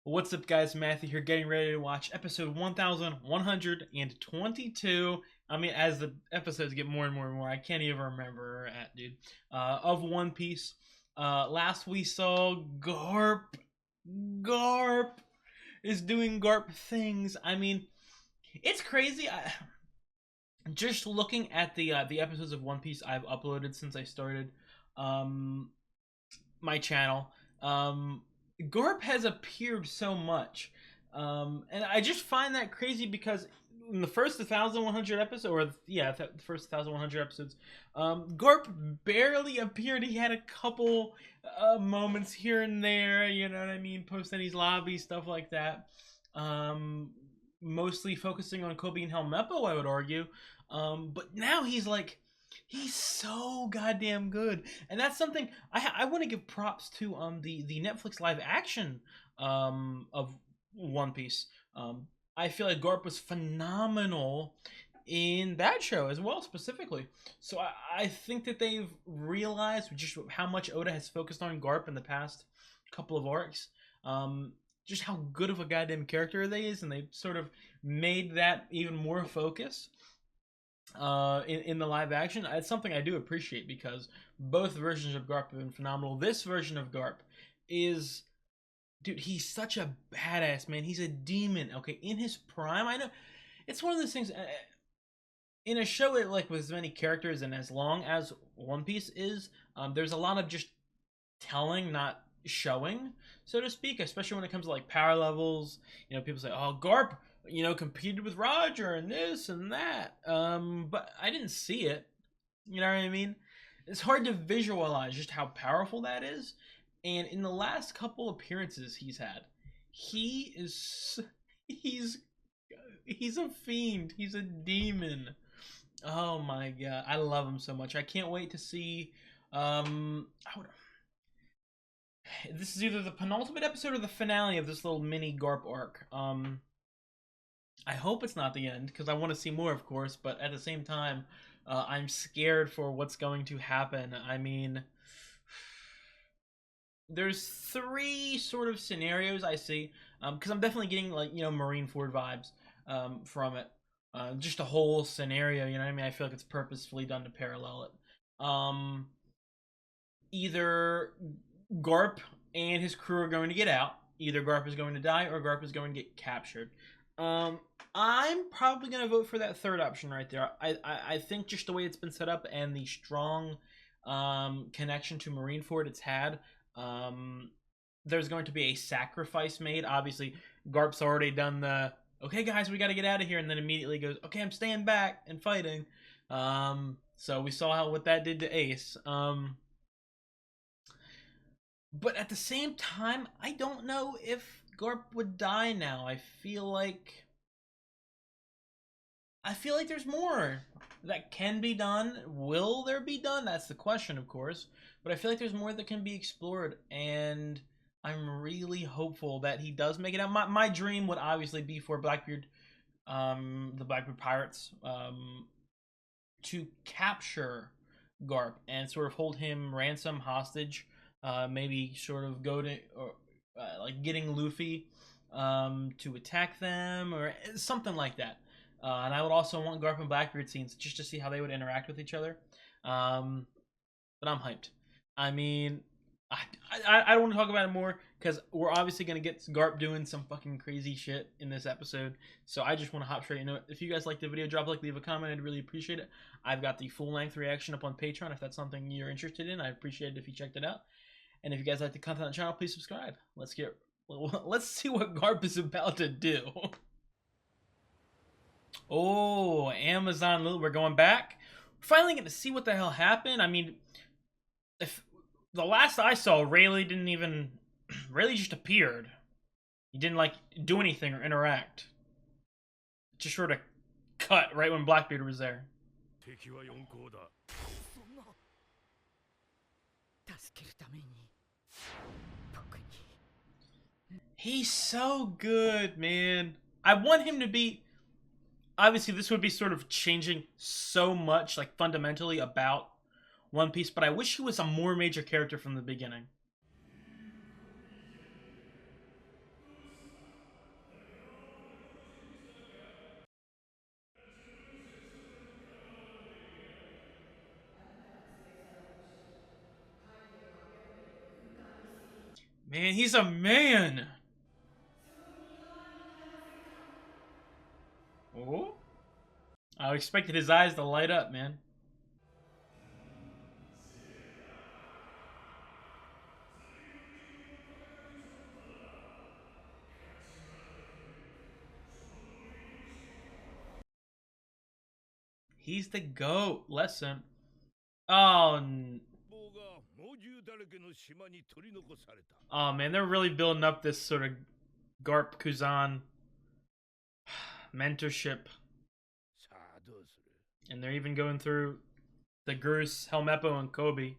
What's up, guys? Matthew here, getting ready to watch episode 1122. I mean, as the episodes get more and more and more, I can't even remember at, dude. Of One Piece. Last we saw Garp. Garp is doing Garp things. I mean, it's crazy. Just looking at the episodes of One Piece I've uploaded since I started um, my channel. Garp has appeared so much, and I just find that crazy because in the first 1,100 episodes, or yeah, the first 1,100 episodes, Garp barely appeared. He had a couple moments here and there, you know what I mean, post Eddie's lobby, stuff like that. Um, Mostly focusing on Kobe and Helmeppo, I would argue. But now he's so goddamn good, and that's something I want to give props to the Netflix live action of One Piece. I feel like Garp was phenomenal in that show as well, specifically. So I think that they've realized just how much Oda has focused on Garp in the past couple of arcs. Just how good of a goddamn character they is, and they sort of made that even more focus in the live action. It's something I do appreciate because both versions of Garp have been phenomenal. This version of Garp is, dude, he's such a badass, man. He's a demon. Okay, in his prime. I know it's one of those things. In a show like with as many characters and as long as One Piece is, there's a lot of just telling, not showing, so to speak. Especially when it comes to like power levels. You know, people say, "Oh, Garp, you know, competed with Roger and this and that." But I didn't see it. You know what I mean? It's hard to visualize just how powerful that is. And in the last couple appearances he's had, he is he's he's a fiend. He's a demon. Oh my god, I love him so much. I can't wait to see. I would, this is either the penultimate episode or the finale of this little mini Garp arc. I hope it's not the end because I want to see more, of course. But at the same time, I'm scared for what's going to happen. I mean, there's three sort of scenarios I see because I'm definitely getting like Marineford vibes from it. Just the whole scenario, you know what I mean? I feel like it's purposefully done to parallel it. Either Garp and his crew are going to get out. Either Garp is going to die or Garp is going to get captured. Um, I'm probably gonna vote for that third option right there. I think just the way it's been set up and the strong connection to Marineford it's had, um, there's going to be a sacrifice made. Obviously, Garp's already done the okay, guys, we got to get out of here, and then immediately goes, okay, I'm staying back and fighting. So we saw how what that did to Ace. But at the same time, I don't know if Garp would die now. I feel like there's more that can be done. Will there be done? That's the question, of course. But I feel like there's more that can be explored, and I'm really hopeful that he does make it out. My dream would obviously be for Blackbeard, the Blackbeard Pirates, to capture Garp and sort of hold him ransom hostage. Maybe sort of go to or like getting Luffy to attack them or something like that. And I would also want Garp and Blackbeard scenes just to see how they would interact with each other. Um, but I'm hyped. I mean, I, I don't want to talk about it more because we're obviously going to get Garp doing some fucking crazy shit in this episode. So I just want to hop straight into it. If you guys like the video, drop a like, leave a comment. I'd really appreciate it. I've got the full length reaction up on Patreon if that's something you're interested in. I'd appreciate it if you checked it out. And if you guys like the content on the channel, please subscribe. Let's see what Garp is about to do. Oh, Amazon, we're going back. Finally getting to see what the hell happened. I mean, if the last I saw, Rayleigh didn't even Rayleigh just appeared. He didn't like do anything or interact. Just sort of cut right when Blackbeard was there. He's so good, man. I want him to be. Obviously, this would be sort of changing so much, like fundamentally about One Piece, but I wish he was a more major character from the beginning. Man, he's a man. Oh? I expected his eyes to light up, man. He's the GOAT. Listen. Oh, oh man, they're really building up this sort of Garp Kuzan mentorship. And they're even going through the Gurus, Helmeppo, and Kobe.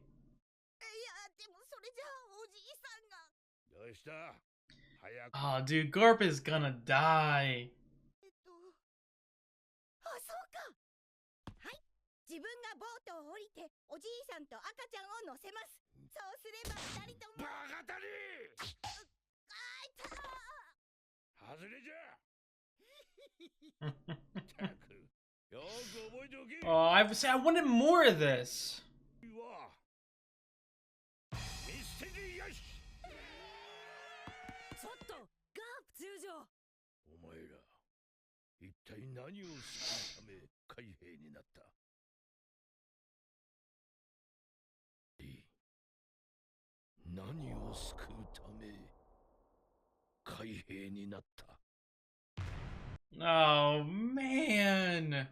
Oh, dude, Garp is gonna die. Oh, I wanted more of this. Oh man.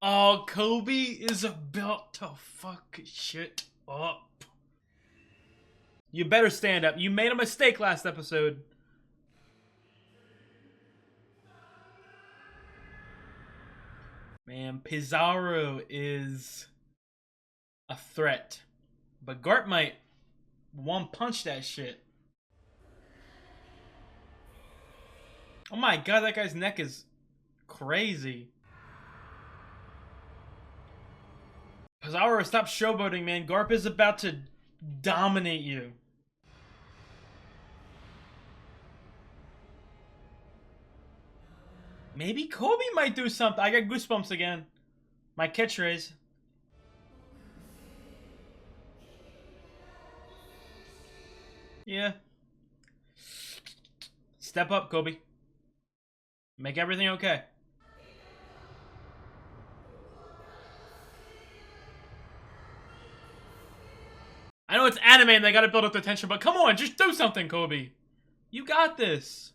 Oh, Kobe is about to fuck shit up. You better stand up. You made a mistake last episode. Man, Pizarro is a threat. But Garp might one punch that shit. Oh my god, that guy's neck is crazy. Pizarro, stop showboating, man. Garp is about to dominate you. Maybe Kobe might do something. I got goosebumps again. My catchphrase. Yeah. Step up, Kobe. Make everything okay. I know it's anime and they gotta build up the tension, but come on, just do something, Kobe. You got this.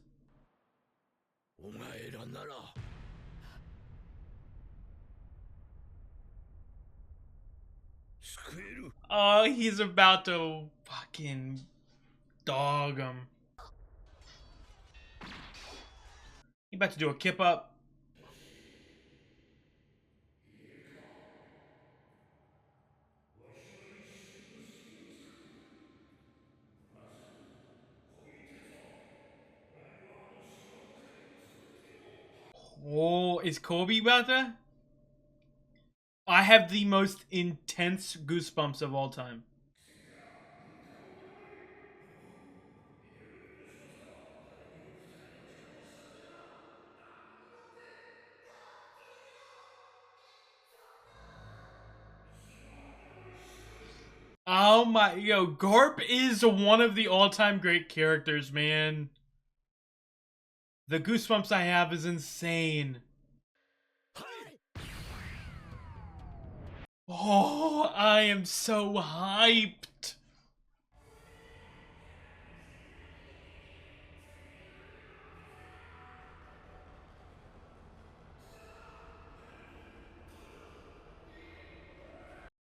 Oh, he's about to fucking dog him. He about to do a kip up. Oh, is Kobe about to? I have the most intense goosebumps of all time. Oh my, yo, Garp is one of the all-time great characters, man. The goosebumps I have is insane. Oh, I am so hyped.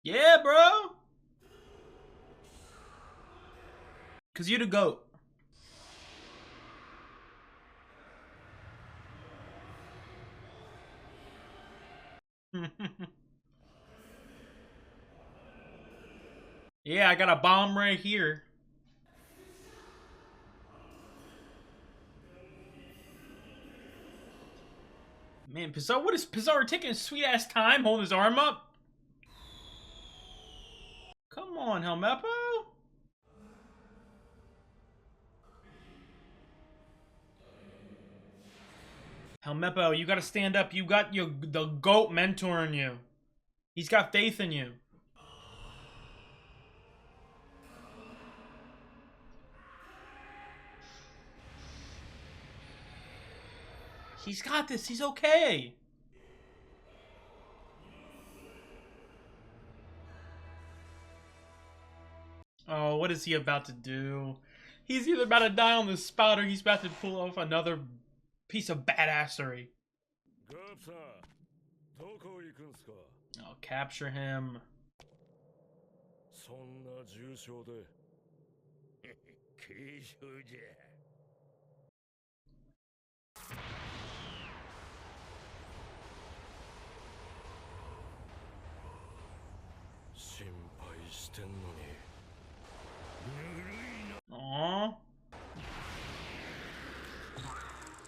Yeah, bro. Cause you the GOAT. Yeah, I got a bomb right here. Man, Pizarro, what is Pizarro taking his sweet ass time holding his arm up? Come on, Helmeppo. Helmeppo, you gotta stand up. You got the GOAT mentoring you. He's got faith in you. He's got this. He's okay. Oh, what is he about to do? He's either about to die on the spot or he's about to pull off another piece of badassery. I'll capture him. そんな重傷で軽傷じゃ心配してんのにぬるいな Aww.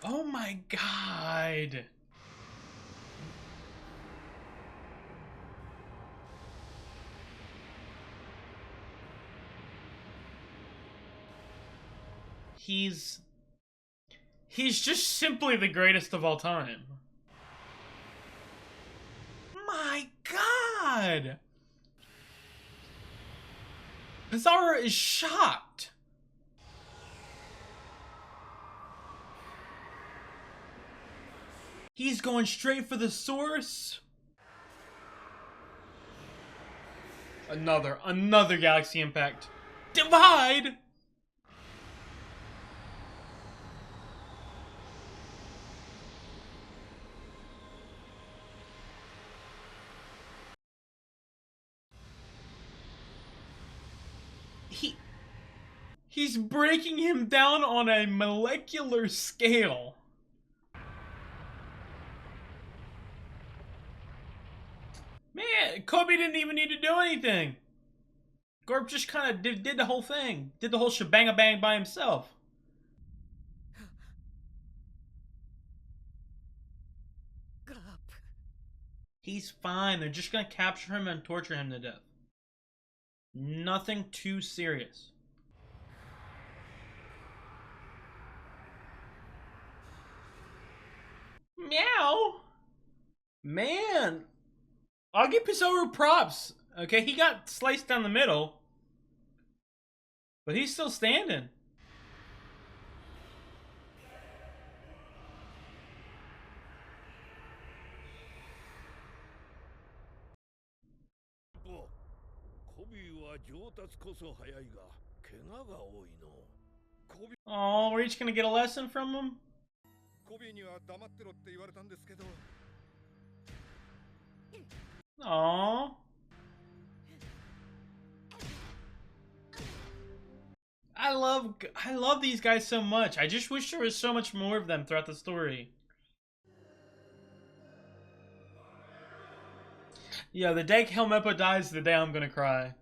Oh my god. He's just simply the greatest of all time. My god! Pizarro is shocked. He's going straight for the source. Another galaxy impact. Divide! He's breaking him down on a molecular scale. Man, Kobe didn't even need to do anything. Garp just kind of did the whole thing. Did the whole shebang-a-bang by himself. He's fine. They're just gonna capture him and torture him to death. Nothing too serious. Meow. Man. I'll give Pizarro props. Okay, he got sliced down the middle. But he's still standing. Oh, we're each gonna get a lesson from him? Aww. I love these guys so much. I just wish there was so much more of them throughout the story. Yeah, the day Helmeppo dies, the day I'm gonna cry.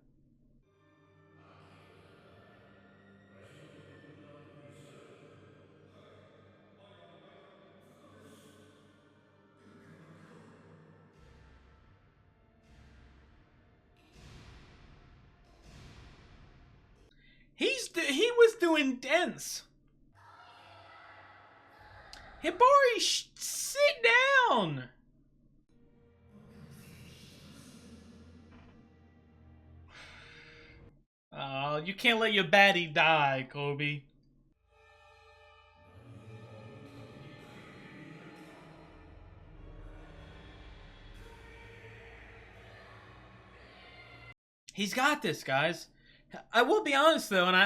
He was doing dense. Hibari, sit down. Oh, you can't let your baddie die, Kobe. He's got this, guys. I will be honest though, and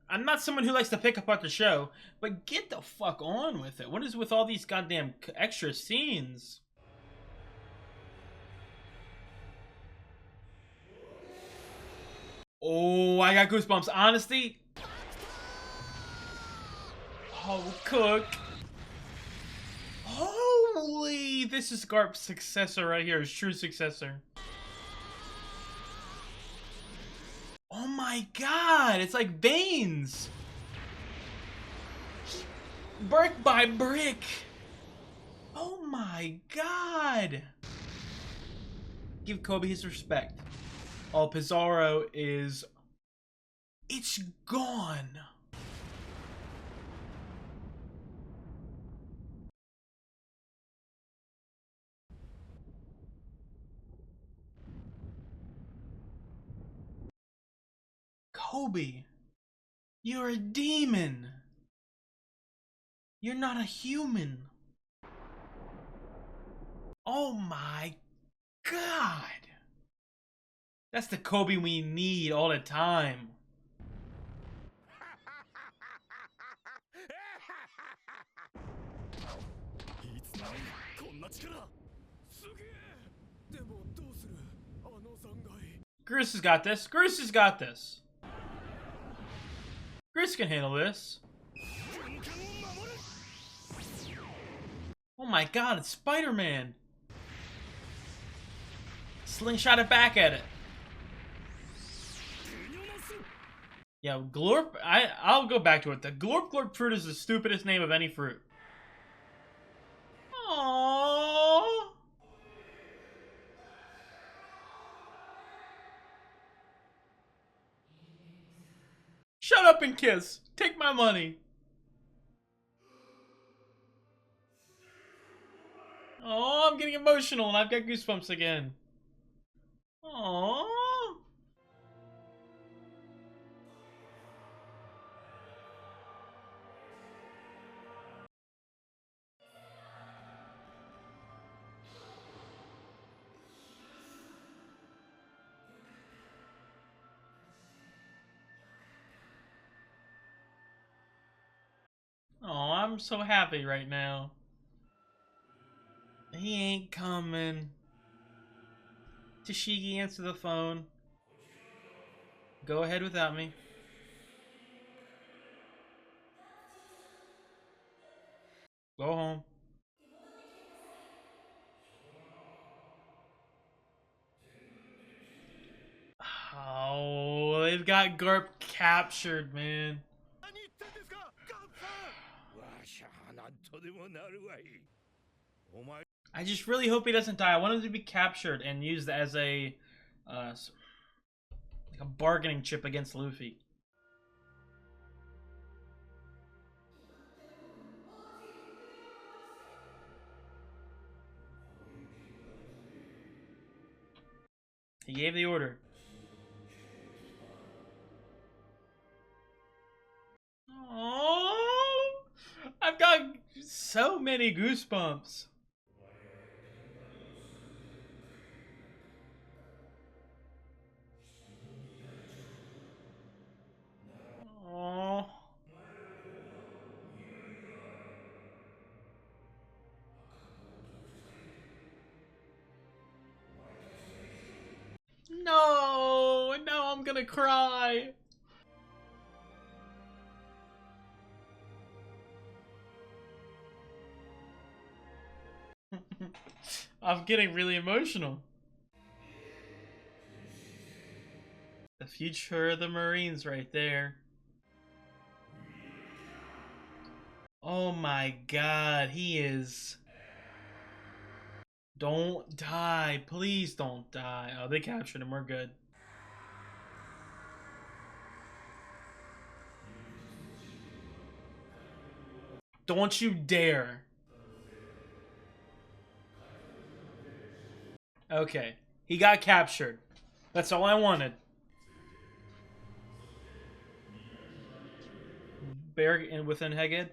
I'm not someone who likes to pick apart the show, but get the fuck on with it. What is with all these goddamn extra scenes? Oh, I got goosebumps. Honesty. Oh, Cook. Holy, this is Garp's successor right here, his true successor. Oh my god, it's like veins. Brick by brick. Oh my god. Give Kobe his respect. Oh, Pizarro is... It's gone. Kobe, you're a demon. You're not a human. Oh my god! That's the Kobe we need all the time. いつの間にこんな力すげえでもどうするあの残骸 Gris has got this. Gris has got this. Gris can handle this. Oh my god, it's Spider-Man. Slingshot it back at it. Yeah, Glorp, I'll go back to it. The Glorp Glorp fruit is the stupidest name of any fruit. Aww. Shut up and kiss. Take my money. Oh, I'm getting emotional and I've got goosebumps again. Aww. Oh, I'm so happy right now. He ain't coming. Tashigi, answer the phone. Go ahead without me. Go home. Oh, they've got Garp captured, man. 何言ってんですかガンさんわしゃなんとでもなるわいお前 I just really hope he doesn't die. I want him to be captured and used as a, like a bargaining chip against Luffy. He gave the order. Oh, I've got so many goosebumps. Oh. No, now I'm gonna cry. I'm getting really emotional. The future of the Marines right there. Oh my god, he is... Don't die. Please don't die. Oh, they captured him. We're good. Don't you dare. Okay. He got captured. That's all I wanted. Bear in within Heged.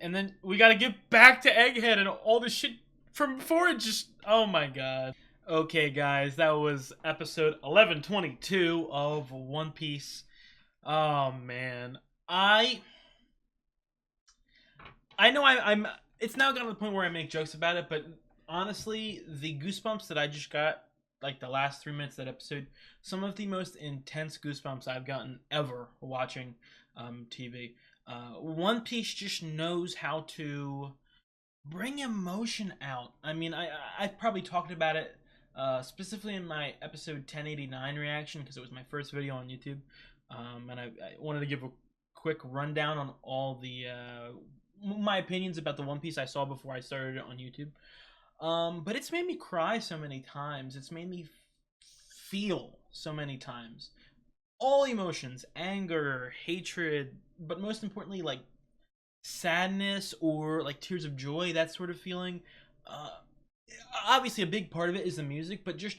And then we gotta get back to Egghead and all the shit from before it just... Oh my god. Okay, guys, that was episode 1122 of One Piece. Oh man, I know I'm. It's now gotten to the point where I make jokes about it, but honestly, the goosebumps that I just got, like the last 3 minutes of that episode, some of the most intense goosebumps I've gotten ever watching TV. One Piece just knows how to bring emotion out. I mean, I probably talked about it specifically in my episode 1089 reaction because it was my first video on YouTube, and I wanted to give a quick rundown on all the my opinions about the One Piece I saw before I started it on YouTube. But it's made me cry so many times. It's made me feel so many times. All emotions, anger, hatred, but most importantly, like sadness or like tears of joy, that sort of feeling. Uh, Obviously, a big part of it is the music, but just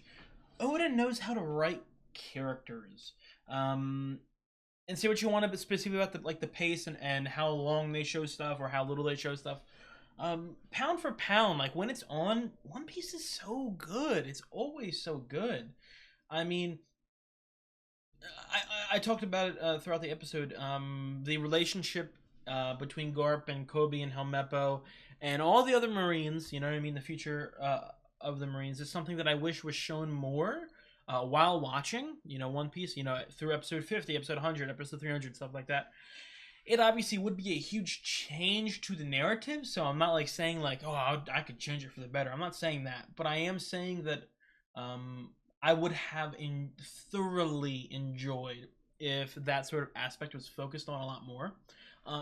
Oda knows how to write characters. Um, and say what you want, but specifically about the pace and how long they show stuff or how little they show stuff. Pound for pound, like when it's on, One Piece is so good. It's always so good. I mean, I talked about it throughout the episode. The relationship between Garp and Kobe and Helmeppo and all the other Marines, you know what I mean? The future of the Marines is something that I wish was shown more while watching, One Piece, through episode 50, episode 100, episode 300, stuff like that. It obviously would be a huge change to the narrative, so I'm not like saying like, oh, I could change it for the better. I'm not saying that, but I am saying that I would have thoroughly enjoyed if that sort of aspect was focused on a lot more,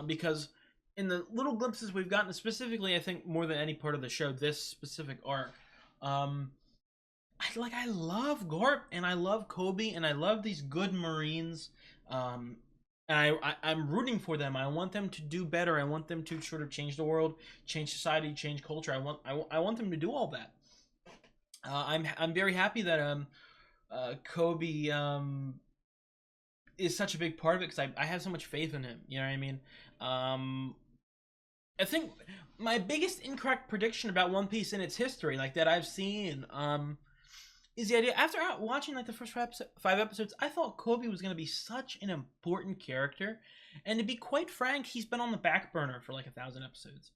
because in the little glimpses we've gotten, specifically, I think more than any part of the show, this specific arc, I love Garp and I love Kobe and I love these good Marines, and I'm rooting for them. I want them to do better. I want them to sort of change the world, change society, change culture. I want them to do all that. I'm very happy that Kobe is such a big part of it because I have so much faith in him. You know what I mean? I think my biggest incorrect prediction about One Piece in its history, like that I've seen, is the idea after watching like the first 5 episodes, I thought Kobe was going to be such an important character, and to be quite frank, he's been on the back burner for like 1,000 episodes.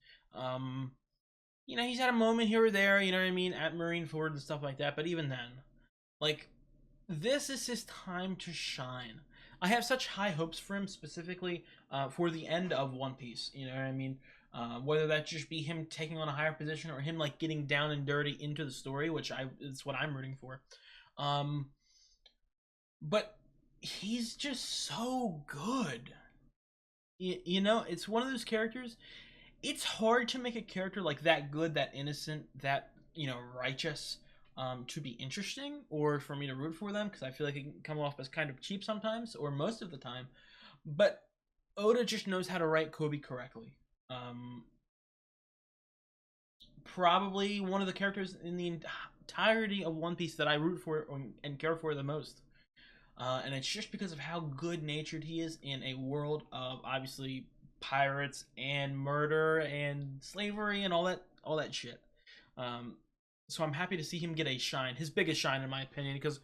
He's had a moment here or there, you know what I mean, at Marineford and stuff like that, but even then, like, this is his time to shine. I have such high hopes for him, specifically for the end of One Piece, you know what I mean? Whether that just be him taking on a higher position or him like getting down and dirty into the story, which it's what I'm rooting for. But he's just so good. It's one of those characters. It's hard to make a character like that good, that innocent, that righteous, to be interesting or for me to root for them, because I feel like it can come off as kind of cheap sometimes or most of the time. But Oda just knows how to write Kobe correctly. Probably one of the characters in the entirety of One Piece that I root for and care for the most. And it's just because of how good-natured he is in a world of obviously pirates and murder and slavery and all that shit. So I'm happy to see him get a shine, his biggest shine in my opinion, because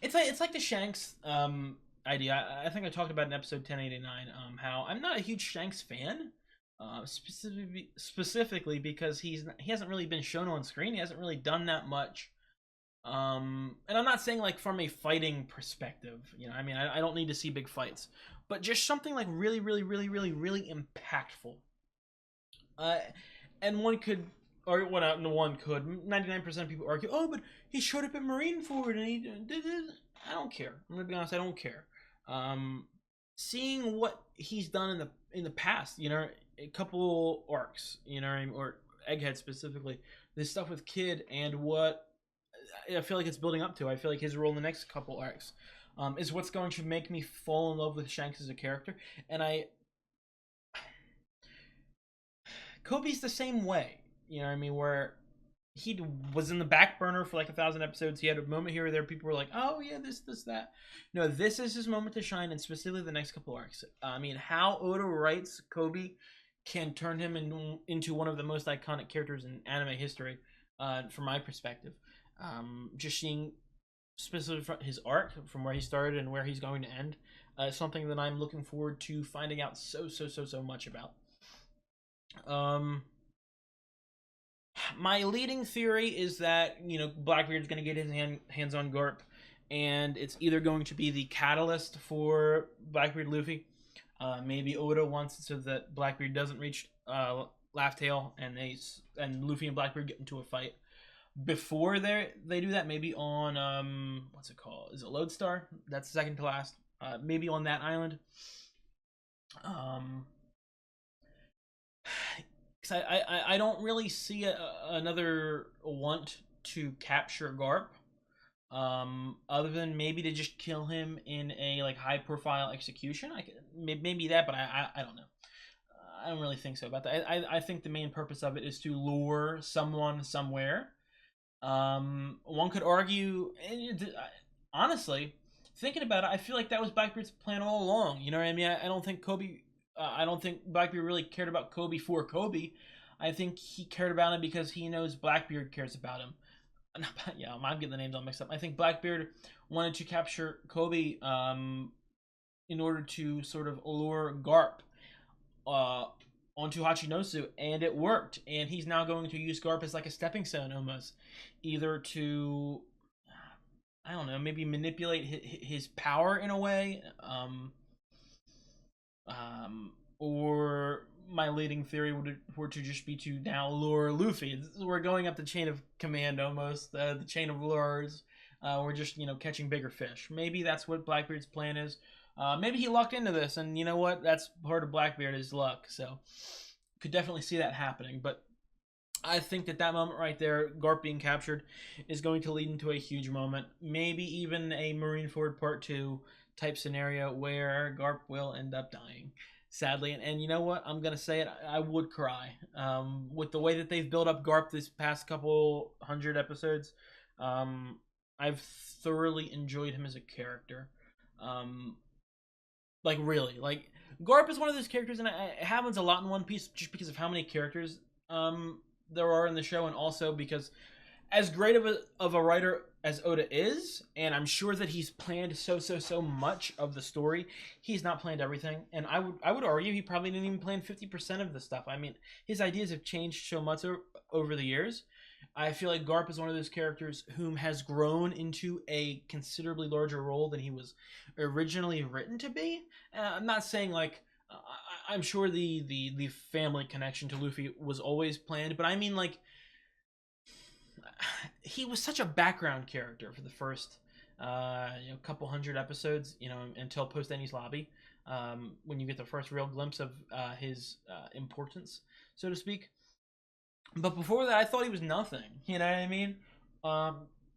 it's like the Shanks idea. I think I talked about in episode 1089 how I'm not a huge Shanks fan, specifically because he hasn't really been shown on screen. He hasn't really done that much. And I'm not saying like from a fighting perspective, I mean, I don't need to see big fights, but just something like really, really, really, really, really impactful. And one could, or well, no one could. 99% of people argue, oh, but he showed up at Marineford and he did this. I don't care. I'm gonna be honest. I don't care. Seeing what he's done in the past, a couple arcs, or Egghead specifically, this stuff with Kid and what I feel like it's building up to. I feel like his role in the next couple arcs is what's going to make me fall in love with Shanks as a character. And Kobe's the same way, where he was in the back burner for like 1,000 episodes. He had a moment here or there. People were like, oh yeah, this, that. No, this is his moment to shine, and specifically the next couple arcs. I mean, how Oda writes Kobe can turn him into one of the most iconic characters in anime history, from my perspective. Just seeing specifically his arc from where he started and where he's going to end, something that I'm looking forward to finding out so much about. My leading theory is that Blackbeard's going to get his hands on Garp, and it's either going to be the catalyst for Blackbeard Luffy. Maybe Oda wants it so that Blackbeard doesn't reach Laugh Tale, and Luffy and Blackbeard get into a fight before they do that. Maybe on what's it called? Is it Lodestar? That's second to last. Maybe on that island. Because I don't really see another want to capture Garp, other than maybe to just kill him in a like high profile execution. Maybe that, but I don't know. I don't really think so about that. I think the main purpose of it is to lure someone somewhere. One could argue, honestly, thinking about it, I feel like that was Blackbeard's plan all along. You know what I mean? I don't think Kobe. I don't think Blackbeard really cared about Kobe for Kobe. I think he cared about him because he knows Blackbeard cares about him. Yeah, I'm getting the names all mixed up. I think Blackbeard wanted to capture Kobe in order to sort of lure Garp onto Hachinosu, and it worked. And he's now going to use Garp as like a stepping stone almost, either to, I don't know, maybe manipulate his power in a way, or my leading theory would to just be to now lure Luffy. We're going up the chain of command almost, the chain of lures. We're just, catching bigger fish. Maybe that's what Blackbeard's plan is. Maybe he lucked into this, and you know what? That's part of Blackbeard is luck. So, could definitely see that happening. But I think that moment right there, Garp being captured, is going to lead into a huge moment. Maybe even a Marineford Part 2 type scenario where Garp will end up dying, sadly. And you know what? I'm going to say it. I would cry. With the way that they've built up Garp this past couple hundred episodes, I've thoroughly enjoyed him as a character. Really. Garp is one of those characters, and it happens a lot in One Piece just because of how many characters there are in the show, and also because as great of a writer as Oda is, and I'm sure that he's planned so much of the story, he's not planned everything. And I would argue he probably didn't even plan 50% of the stuff. I mean, his ideas have changed so much over the years. I feel like Garp is one of those characters whom has grown into a considerably larger role than he was originally written to be. I'm not saying I'm sure the family connection to Luffy was always planned, but I mean he was such a background character for the first couple hundred episodes, until post Enies Lobby, when you get the first real glimpse of his importance, so to speak. But before that, I thought he was nothing. You know what I mean?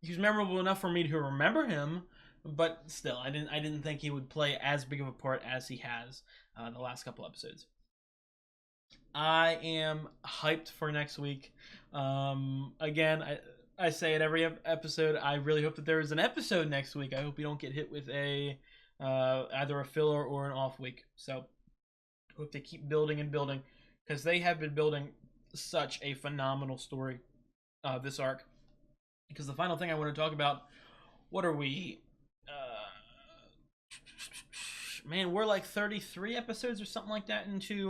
He was memorable enough for me to remember him, but still, I didn't think he would play as big of a part as he has the last couple episodes. I am hyped for next week. Again, I say it every episode. I really hope that there is an episode next week. I hope we don't get hit with either a filler or an off week. So, I hope they keep building and building, because they have been building such a phenomenal story this arc. Because the final thing I want to talk about, what are we? Man, we're like 33 episodes or something like that into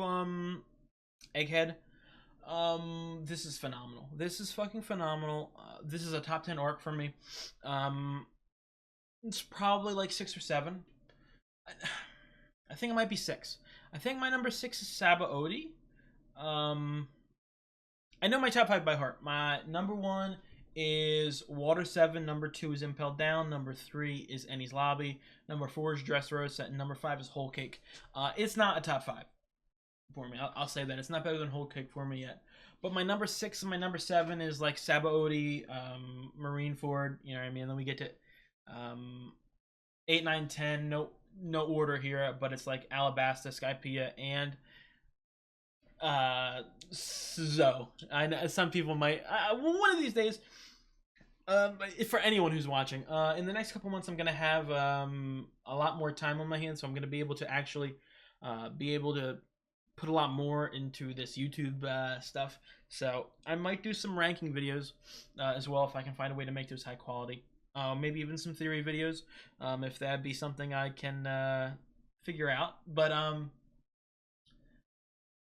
Egghead. This is phenomenal. This is fucking phenomenal. This is a top 10 arc for me. It's probably like 6 or 7. I think it might be 6. I think my number 6 is Sabaody. I know my top 5 by heart. My number 1 is Water 7. Number 2 is Impelled Down. Number 3 is Enies Lobby. Number 4 is Dressrosa. And number 5 is Whole Cake. It's not a top 5 for me. I'll say that. It's not better than Whole Cake for me yet. But my number 6 and my number 7 is like Sabaody, Marineford. You know what I mean? And then we get to 8, 9, 10. No order here, but it's like Alabasta, Skypiea, and so I know some people might one of these days, for anyone who's watching, in the next couple months I'm gonna have a lot more time on my hands, so I'm gonna be able to actually put a lot more into this YouTube stuff. So I might do some ranking videos as well, if I can find a way to make those high quality. Maybe even some theory videos, if that'd be something I can figure out. But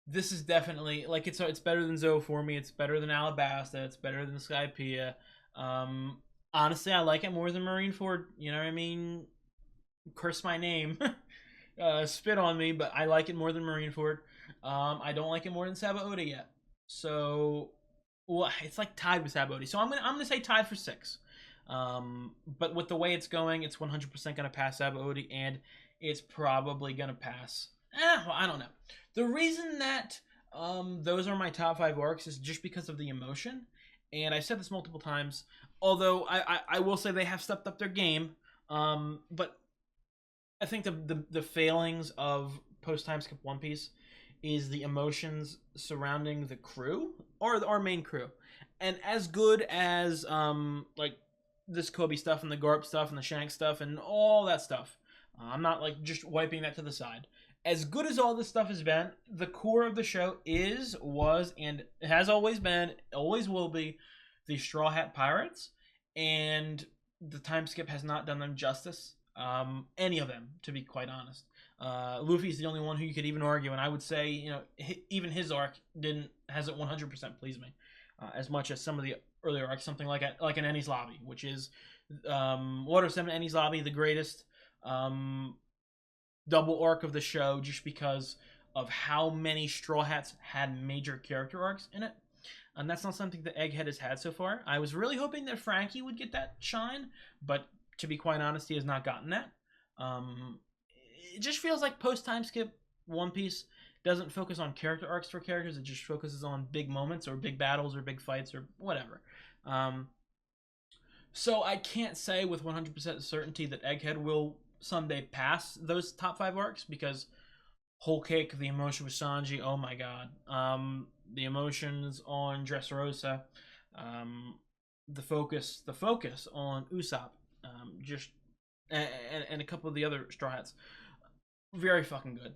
this is definitely it's better than Zoe for me. It's better than Alabasta. It's better than Skypiea. Honestly, I like it more than Marineford. You know what I mean? Curse my name, spit on me, but I like it more than Marineford. I don't like it more than Sabaody yet. So, well, it's like tied with Sabaody. So I'm gonna say tied for 6. But with the way it's going, it's 100% gonna pass Sabaody, and it's probably gonna pass. Well, I don't know. The reason that those are my top 5 arcs is just because of the emotion, and I've said this multiple times. Although I will say they have stepped up their game, but I think the failings of post time skip One Piece is the emotions surrounding the crew, or our main crew. And as good as this Kobe stuff and the Garp stuff and the Shank stuff and all that stuff. I'm not like just wiping that to the side. As good as all this stuff has been, the core of the show was, and has always been, always will be, the Straw Hat Pirates, and the time skip has not done them justice. Any of them, to be quite honest. Luffy's the only one who you could even argue, and I would say, even his arc hasn't 100% pleased me as much as some of the earlier arcs, something like an Enies Lobby, which is Water 7 Enies Lobby, the greatest double arc of the show, just because of how many Straw Hats had major character arcs in it. And that's not something that Egghead has had so far. I was really hoping that Frankie would get that shine, but to be quite honest, he has not gotten that. It just feels like post-time skip One Piece doesn't focus on character arcs for characters. It just focuses on big moments or big battles or big fights or whatever. So I can't say with 100% certainty that Egghead will someday pass those top 5 arcs, because Whole Cake, the emotion with Sanji, oh my god. The emotions on Dressrosa, the focus on Usopp, and a couple of the other Straw Hats, very fucking good.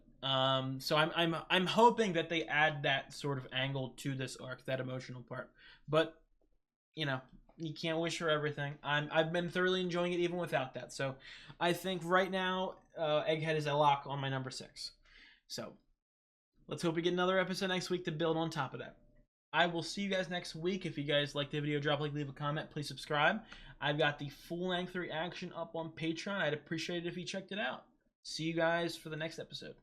So I'm hoping that they add that sort of angle to this arc, that emotional part. But you can't wish for everything. I've been thoroughly enjoying it even without that. So I think right now Egghead is a lock on my number 6. So let's hope we get another episode next week to build on top of that. I will see you guys next week. If you guys like the video, drop a like, leave a comment, please subscribe. I've got the full-length reaction up on Patreon. I'd appreciate it if you checked it out. See you guys for the next episode.